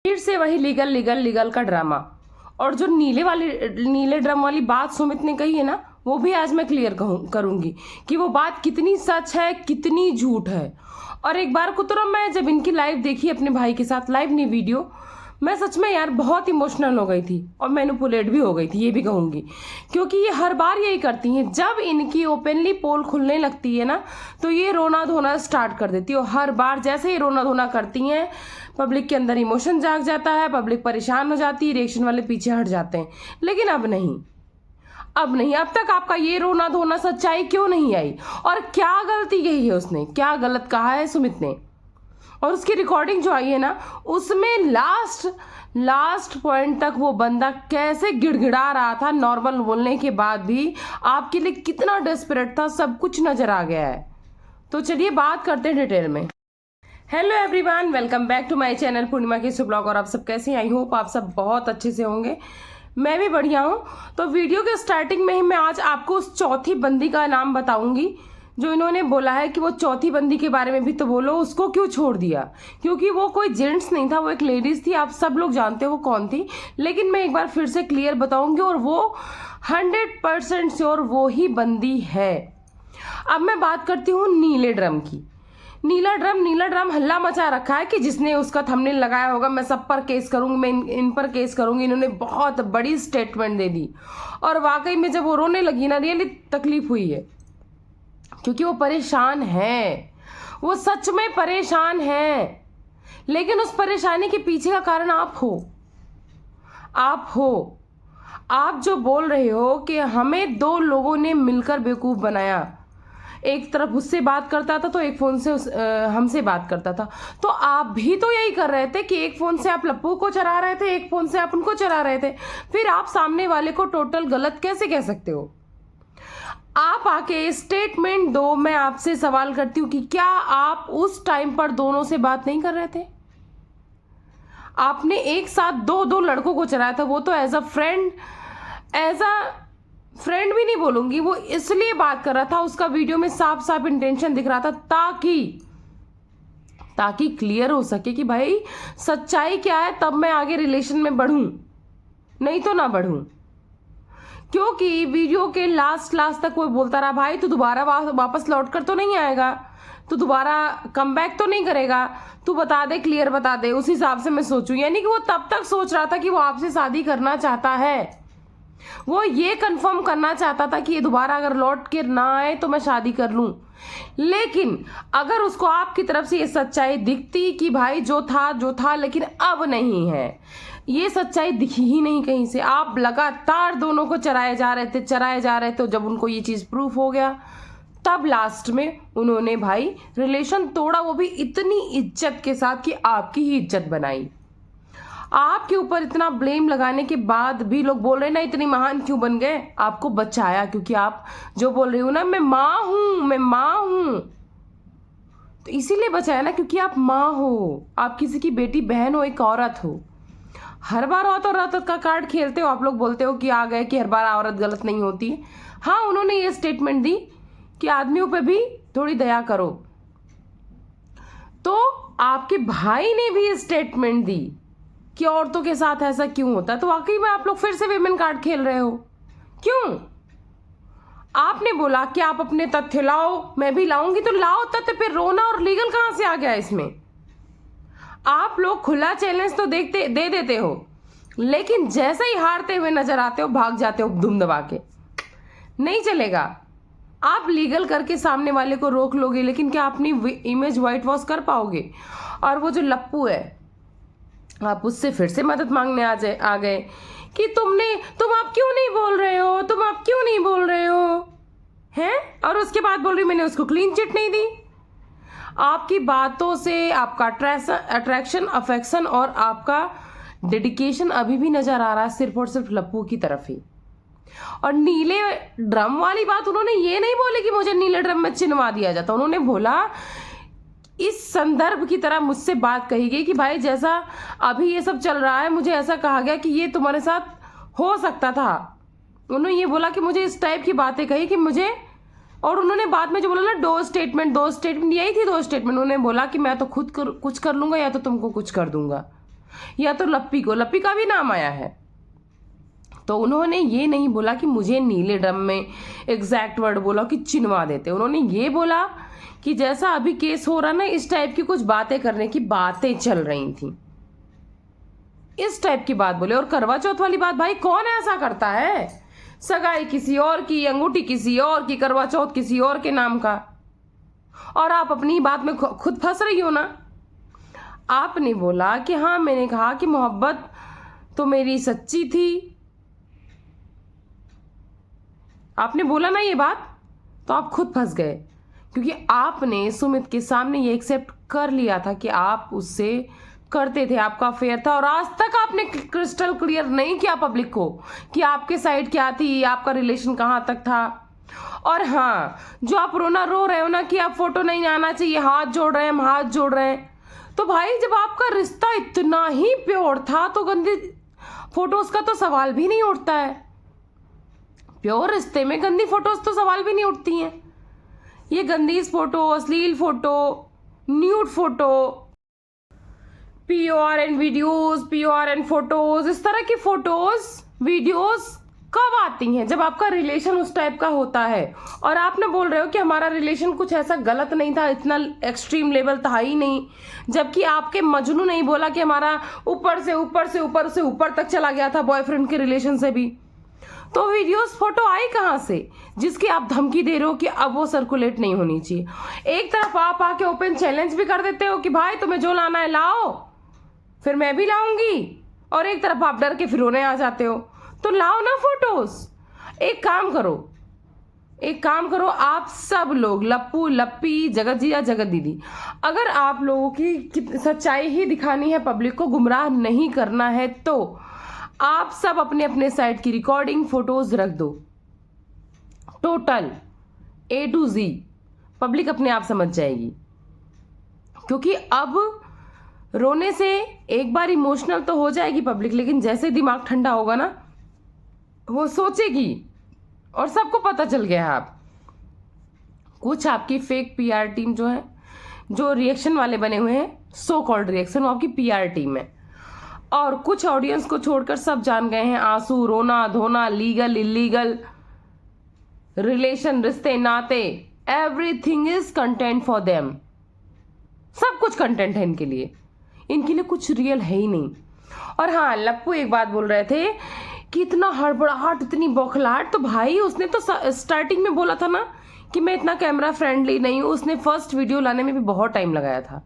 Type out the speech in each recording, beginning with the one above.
फिर से वही लीगल लीगल लीगल का ड्रामा। और जो नीले ड्रम वाली बात सुमित ने कही है ना, वो भी आज मैं क्लियर करूंगी कि वो बात कितनी सच है कितनी झूठ है। और एक बार को तो मैं जब इनकी लाइव देखी अपने भाई के साथ, लाइव नहीं वीडियो, मैं सच में यार बहुत इमोशनल हो गई थी और मैनिपुलेट भी हो गई थी, ये भी कहूँगी। क्योंकि ये हर बार यही करती हैं, जब इनकी ओपनली पोल खुलने लगती है ना तो ये रोना धोना स्टार्ट कर देती है। और हर बार जैसे ही रोना धोना करती हैं, पब्लिक के अंदर इमोशन जाग जाता है, पब्लिक परेशान हो जाती है, रिएक्शन वाले पीछे हट जाते हैं। लेकिन अब नहीं, अब नहीं। अब तक आपका ये रोना धोना सच्चाई क्यों नहीं आई? और क्या गलती कही है उसने, क्या गलत कहा है सुमित ने? और उसकी रिकॉर्डिंग जो आई है ना, उसमें लास्ट पॉइंट तक वो बंदा कैसे गिड़गिड़ा रहा था नॉर्मल बोलने के बाद भी, आपके लिए कितना डेस्परेट था, सब कुछ नजर आ गया है। तो चलिए बात करते हैं डिटेल में। Hello everyone, welcome back to my channel Purnima की ब्लॉग। और आप सब कैसे हैं? आई होप आप सब बहुत अच्छे से होंगे, मैं भी बढ़िया हूँ। तो वीडियो के स्टार्टिंग में ही मैं आज आपको उस चौथी बंदी का नाम बताऊंगी जो इन्होंने बोला है कि वो चौथी बंदी के बारे में भी तो बोलो, उसको क्यों छोड़ दिया? क्योंकि वो कोई जेंट्स नहीं था, वो एक लेडीज थी। आप सब लोग जानते हो वो कौन थी, लेकिन मैं एक बार फिर से क्लियर बताऊंगी। और वो 100% श्योर वो ही बंदी है। अब मैं बात करती हूँ नीले ड्रम की। नीला ड्रम हल्ला मचा रखा है कि जिसने उसका थंबनेल लगाया होगा, मैं सब पर केस करूंगी, मैं इन पर केस करूंगी। इन्होंने बहुत बड़ी स्टेटमेंट दे दी और वाकई में जब वो रोने लगी ना, रियली तकलीफ हुई है। क्योंकि वो परेशान है, वो सच में परेशान है। लेकिन उस परेशानी के पीछे का कारण आप हो। आप जो बोल रहे हो कि हमें दो लोगों ने मिलकर बेवकूफ बनाया, एक तरफ उससे बात करता था तो एक फोन से हमसे बात करता था। तो आप भी तो यही कर रहे थे कि एक फोन से आप लप्पू को चला रहे थे, एक फोन से आप उनको चला रहे थे। फिर आप सामने वाले को टोटल गलत कैसे कह सकते हो? आप आके स्टेटमेंट दो। मैं आपसे सवाल करती हूँ कि क्या आप उस टाइम पर दोनों से बात नहीं कर रहे थे? आपने एक साथ दो लड़कों को चलाया था, वो तो एज अ फ्रेंड भी नहीं बोलूंगी, वो इसलिए बात कर रहा था, उसका वीडियो में साफ इंटेंशन दिख रहा था ताकि क्लियर हो सके कि भाई सच्चाई क्या है, तब मैं आगे रिलेशन में बढ़ूं, नहीं तो ना बढ़ूं। क्योंकि वीडियो के लास्ट तक वो बोलता रहा, भाई तू दोबारा वापस लौट कर तो नहीं आएगा, तू दोबारा कम बैक तो नहीं करेगा, तू बता दे, क्लियर बता दे, उस हिसाब से मैं सोचूं। यानी कि वो तब तक सोच रहा था कि वो आपसे शादी करना चाहता है। वो ये कंफर्म करना चाहता था कि ये दोबारा अगर लौट के ना आए तो मैं शादी कर लूं। लेकिन अगर उसको आपकी तरफ से ये सच्चाई दिखती कि भाई जो था लेकिन अब नहीं है, ये सच्चाई दिखी ही नहीं कहीं से। आप लगातार दोनों को चराए जा रहे थे। जब उनको ये चीज प्रूफ हो गया, तब लास्ट में उन्होंने भाई रिलेशन तोड़ा, वो भी इतनी इज्जत के साथ कि आपकी ही इज्जत बनाई। आपके ऊपर इतना ब्लेम लगाने के बाद भी लोग बोल रहे हैं ना, इतनी महान क्यों बन गए? आपको बचाया, क्योंकि आप जो बोल रही हो ना, मैं माँ हूं, तो इसीलिए बचाया ना, क्योंकि आप माँ हो, आप किसी की बेटी बहन हो, एक औरत हो। हर बार औरत का कार्ड खेलते हो आप लोग, बोलते हो कि आ गए कि हर बार औरत गलत नहीं होती। हाँ, उन्होंने ये स्टेटमेंट दी कि आदमियों पे भी थोड़ी दया करो। तो आपके भाई ने भी स्टेटमेंट दी कि औरतों के साथ ऐसा क्यों होता है। तो वाकई में आप लोग फिर से विमेन कार्ड खेल रहे हो। क्यों? आपने बोला कि आप अपने तथ्य लाओ, मैं भी लाऊंगी, तो लाओ तथ्य। फिर रोना और लीगल कहां से आ गया इसमें? आप लोग खुला चैलेंज तो दे देते हो, लेकिन जैसे ही हारते हुए नजर आते हो, भाग जाते हो धूम दबा के। नहीं चलेगा। आप लीगल करके सामने वाले को रोक लोगे, लेकिन क्या अपनी इमेज व्हाइट वॉश कर पाओगे? और वो जो लप्पू है, आप उससे फिर से मदद मांगने आ गए कि तुम आप क्यों नहीं बोल रहे हो हैं? और उसके बाद बोल रही मैंने उसको क्लीन चिट नहीं दी। आपकी बातों से आपका अट्रैक्शन, अफेक्शन और आपका डेडिकेशन अभी भी नजर आ रहा है सिर्फ और सिर्फ लप्पू की तरफ ही। और नीले ड्रम वाली बात उन्होंने ये नहीं बोली कि मुझे नीले ड्रम में चिनवा दिया जाता। उन्होंने बोला, इस संदर्भ की तरह मुझसे बात कही गई कि भाई जैसा अभी ये सब चल रहा है, मुझे ऐसा कहा गया कि ये तुम्हारे साथ हो सकता था। उन्होंने ये बोला कि मुझे इस टाइप की बातें कही कि मुझे, और उन्होंने बाद में जो बोला ना, दो स्टेटमेंट यही थी, दो स्टेटमेंट। उन्होंने बोला कि मैं तो खुद कुछ कर लूंगा या तो तुमको कुछ कर दूंगा। या तो लप्पी को, लप्पी का भी नाम आया है। तो उन्होंने ये नहीं बोला कि मुझे नीले ड्रम में, एग्जैक्ट वर्ड बोला कि चिनवा देते, उन्होंने ये बोला कि जैसा अभी केस हो रहा ना, इस टाइप की कुछ बातें करने की बातें चल रही थी, इस टाइप की बात बोले। और करवा चौथ वाली बात, भाई कौन ऐसा करता है, सगाई किसी और की, अंगूठी किसी और की, करवा चौथ किसी और के नाम का, और आप अपनी बात में खुद फंस रही हो ना। आपने बोला कि हाँ, मैंने कहा कि मोहब्बत तो मेरी सच्ची थी, आपने बोला ना ये बात, तो आप खुद फंस गए, क्योंकि आपने सुमित के सामने ये एक्सेप्ट कर लिया था कि आप उससे करते थे, आपका अफेयर था। और आज तक आपने क्रिस्टल क्लियर नहीं किया पब्लिक को कि आपके साइड क्या थी, आपका रिलेशन कहाँ तक था। और हाँ, जो आप रोना रो रहे हो ना कि आप फोटो नहीं आना चाहिए, हाथ जोड़ रहे हैं, हम हाथ जोड़ रहे हैं, तो भाई जब आपका रिश्ता इतना ही प्योर था तो गंदी फोटोज का तो सवाल भी नहीं उठता है। प्योर रिश्ते में गंदी फोटोज तो सवाल भी नहीं उठती हैं। ये गंदी फोटो, अश्लील photo, nude photo, PRN videos, PRN photos, इस तरह की फोटोज वीडियोस कब आती हैं? जब आपका रिलेशन उस टाइप का होता है। और आप ना बोल रहे हो कि हमारा रिलेशन कुछ ऐसा गलत नहीं था, इतना एक्सट्रीम लेवल था ही नहीं, जबकि आपके मजनू नहीं बोला कि हमारा ऊपर से ऊपर से ऊपर से ऊपर तक चला गया था, बॉयफ्रेंड के रिलेशन से भी। तो वीडियोस फोटो आई कहाँ से जिसकी आप धमकी दे रहे हो कि अब वो सर्कुलेट नहीं होनी चाहिए? एक तरफ आप आके ओपन चैलेंज भी कर देते हो कि भाई तुम्हें जो लाना है लाओ, फिर मैं भी लाऊंगी, और एक तरफ आप डर के फिर रोने आ जाते हो। तो लाओ ना फोटोज। एक काम करो आप सब लोग, लप्पू, लप्पी, जगत जी या जगत दीदी, अगर आप लोगों की सच्चाई ही दिखानी है, पब्लिक को गुमराह नहीं करना है, तो आप सब अपने अपने साइड की रिकॉर्डिंग फोटोज रख दो, total A to Z, public अपने आप समझ जाएगी। क्योंकि अब रोने से एक बार इमोशनल तो हो जाएगी पब्लिक, लेकिन जैसे दिमाग ठंडा होगा ना, वो सोचेगी। और सबको पता चल गया है। आप कुछ आपकी फेक PR टीम जो है, जो रिएक्शन वाले बने हुए हैं, सो कॉल्ड रिएक्शन, वो आपकी PR टीम है। और कुछ ऑडियंस को छोड़कर सब जान गए हैं, आंसू, रोना धोना, लीगल इलीगल, रिलेशन, रिश्ते नाते, everything is content for them. सब कुछ कंटेंट है इनके लिए कुछ रियल है ही नहीं। और हाँ, लप्पू एक बात बोल रहे थे कि इतना हड़बड़ाहट, इतनी बौखलाहट, तो भाई उसने तो स्टार्टिंग में बोला था ना कि मैं इतना कैमरा फ्रेंडली नहीं हूँ। उसने फर्स्ट वीडियो लाने में भी बहुत टाइम लगाया था।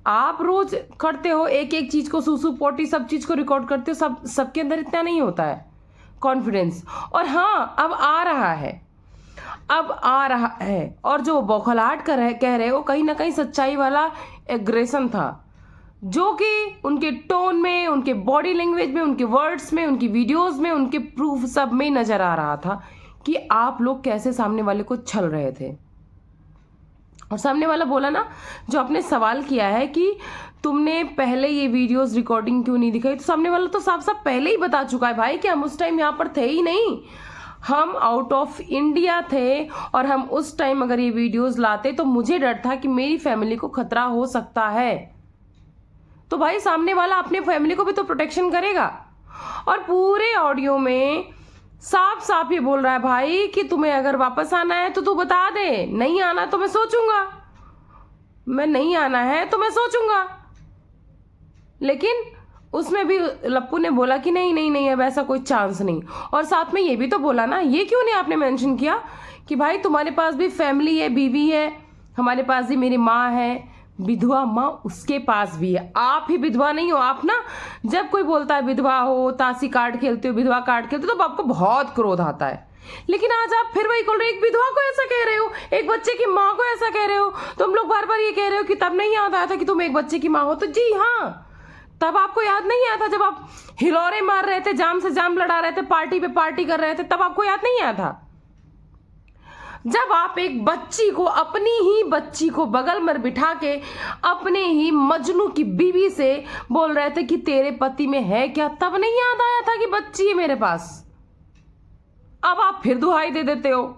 आप रोज करते हो एक एक चीज को, सूसू पोटी सब चीज को रिकॉर्ड करते हो, सबके अंदर इतना नहीं होता है कॉन्फिडेंस। और हाँ, अब आ रहा है। और जो बौखलाहट कह रहे हो, कहीं ना कहीं सच्चाई वाला एग्रेशन था, जो कि उनके टोन में, उनके बॉडी लैंग्वेज में, उनके वर्ड्स में, उनकी वीडियोस में, उनके प्रूफ सब में नजर आ रहा था कि आप लोग कैसे सामने वाले को छल रहे थे। और सामने वाला बोला ना, जो आपने सवाल किया है कि तुमने पहले ये वीडियोस रिकॉर्डिंग क्यों नहीं दिखाई, तो सामने वाला तो साफ साफ पहले ही बता चुका है भाई कि हम उस टाइम यहाँ पर थे ही नहीं, हम आउट ऑफ इंडिया थे। और हम उस टाइम अगर ये वीडियोस लाते तो मुझे डर था कि मेरी फैमिली को खतरा हो सकता है। तो भाई सामने वाला अपने फैमिली को भी तो प्रोटेक्शन करेगा। और पूरे ऑडियो में साफ साफ ये बोल रहा है भाई कि तुम्हें अगर वापस आना है तो तू बता दे, नहीं आना तो मैं सोचूंगा, मैं नहीं आना है तो मैं सोचूंगा। लेकिन उसमें भी लप्पू ने बोला कि नहीं नहीं नहीं, अब ऐसा कोई चांस नहीं। और साथ में ये भी तो बोला ना, ये क्यों नहीं आपने मेंशन किया कि भाई तुम्हारे पास भी फैमिली है, बीवी है, हमारे पास भी मेरी माँ है, विधवा माँ उसके पास भी है। आप ही विधवा नहीं हो। आप ना, जब कोई बोलता है विधवा हो, ताशी कार्ड खेलते हो, विधवा कार्ड खेलते हो, तो आपको बहुत क्रोध आता है। लेकिन आज आप फिर वही बोल रहे हो, एक विधवा को ऐसा कह रहे हो, एक बच्चे की माँ को ऐसा कह रहे हो। तुम लोग बार बार ये कह रहे हो कि तब नहीं याद आया था कि तुम एक बच्चे की माँ हो। तो जी हाँ, तब आपको याद नहीं आया था जब आप हिलोरे मार रहे थे, जाम से जाम लड़ा रहे थे, पार्टी पे पार्टी कर रहे थे, तब आपको याद नहीं आया था। जब आप एक बच्ची को, अपनी ही बच्ची को बगल में बिठा के अपने ही मजनू की बीवी से बोल रहे थे कि तेरे पति में है क्या, तब नहीं याद आया था कि बच्ची है मेरे पास। अब आप फिर दुहाई दे देते हो।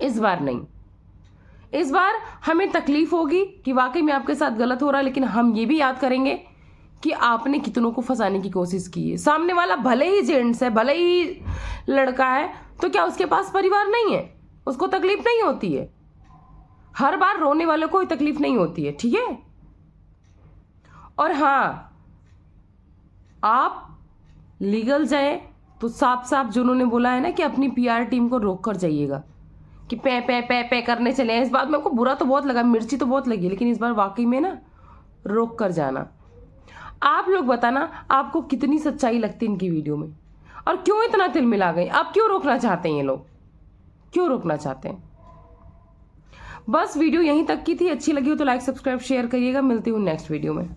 इस बार नहीं, इस बार हमें तकलीफ होगी कि वाकई में आपके साथ गलत हो रहा है, लेकिन हम ये भी याद करेंगे कि आपने कितनों को फंसाने की कोशिश की है। सामने वाला भले ही जेंट्स है, भले ही लड़का है, तो क्या उसके पास परिवार नहीं है? उसको तकलीफ नहीं होती है? हर बार रोने वालों को तकलीफ नहीं होती है, ठीक है। और हाँ, आप लीगल जाए तो साफ साफ जो उन्होंने बोला है ना कि अपनी पीआर टीम को रोक कर जाइएगा, कि पे पे पे पे करने चले हैं। इस बात में आपको बुरा तो बहुत लगा, मिर्ची तो बहुत लगी, लेकिन इस बार वाकई में ना रोक कर जाना। आप लोग बताना आपको कितनी सच्चाई लगती है इनकी वीडियो में, और क्यों इतना तिल मिला गए? अब क्यों रोकना चाहते हैं ये लोग? क्यों रोकना चाहते हैं? बस वीडियो यहीं तक की थी। अच्छी लगी हो तो लाइक सब्सक्राइब शेयर करिएगा। मिलती हूँ नेक्स्ट वीडियो में।